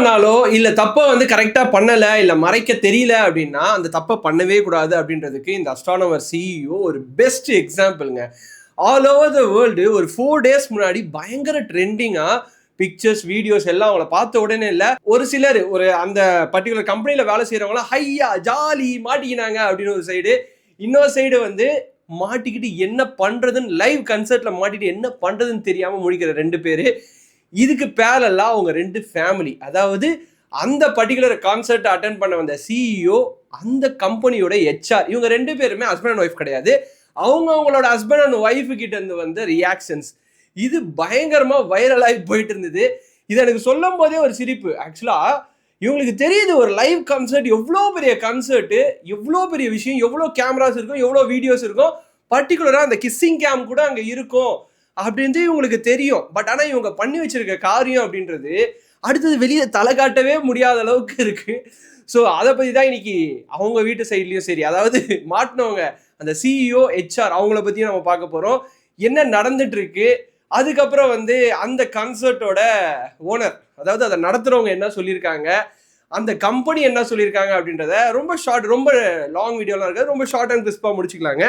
பண்ணாலோ இல்ல தப்ப வந்து கரெக்டா பண்ணல இல்ல மறைக்க தெரியல அப்படின்னா அந்த தப்ப பண்ணவே கூடாது அப்படின்றதுக்கு இந்த அஸ்ட்ரானமர் சிஇஓ ஒரு பெஸ்ட் எக்ஸாம்பிள்ங்க. ஆல் ஓவர் த வேர்ல்டு ஒரு 4 டேஸ் முன்னாடி பயங்கர ட்ரெண்டிங்கா பிக்சர்ஸ் வீடியோஸ் எல்லாம் அவங்கள பார்த்த உடனே இல்ல ஒரு சிலர் ஒரு அந்த பர்டிகுலர் கம்பெனில வேலை செய்யறவங்களாம் ஹையா ஜாலி மாட்டிக்கினாங்க அப்படின்னு ஒரு சைடு, இன்னொரு சைடு வந்து மாட்டிக்கிட்டு என்ன பண்றதுன்னு லைவ் கன்சர்ட்ல மாட்டிட்டு என்ன பண்றதுன்னு தெரியாம முழிக்கிற 2 பேரு. இதுக்கு பேரலா அவங்க 2 ஃபேமிலி, அதாவது அந்த பர்டிகுலர் கான்சர்ட் அட்டென்ட் பண்ண வந்த சிஇஓ, அந்த கம்பெனியோட ஹெச்ஆர், இவங்க 2 பேருமே ஹஸ்பண்ட் அண்ட் ஒய்ஃப் கிடையாது. அவங்களோட ஹஸ்பண்ட் அண்ட் ஒய்ஃப் கிட்ட இருந்து வந்த ரியாக்ஷன்ஸ் இது பயங்கரமா வைரல் ஆகி போயிட்டு இருந்தது. இது எனக்கு சொல்லும் போதே ஒரு சிரிப்பு. ஆக்சுவலா இவங்களுக்கு தெரியுது ஒரு லைவ் கான்சர்ட் எவ்வளோ பெரிய கான்சர்ட், எவ்வளோ பெரிய விஷயம், எவ்வளோ கேமராஸ் இருக்கும், எவ்வளோ வீடியோஸ் இருக்கும், பர்டிகுலரா அந்த கிஸ்ஸிங் கேம் கூட அங்க இருக்கும் அப்படின்ட்டு இவங்களுக்கு தெரியும். பட் ஆனா இவங்க பண்ணி வச்சிருக்க காரியம் அப்படின்றது அடுத்தது வெளியே தலை காட்டவே முடியாத அளவுக்கு இருக்கு. ஸோ அதை பத்தி தான் இன்னைக்கு அவங்க வீட்டு சைட்லயும் சரி, அதாவது மாட்டினவங்க அந்த சிஇஓ ஹெச்ஆர் அவங்கள பத்தியும் நம்ம பார்க்க போறோம். என்ன நடந்துட்டு இருக்கு, அதுக்கப்புறம் வந்து அந்த கான்சர்ட்டோட ஓனர், அதாவது அதை நடத்துறவங்க என்ன சொல்லியிருக்காங்க, அந்த கம்பெனி என்ன சொல்லியிருக்காங்க அப்படின்றத ரொம்ப லாங் வீடியோலாம் இருக்காது, ரொம்ப ஷார்ட் அண்ட் கிறிஸ்பா முடிச்சுக்கலாங்க.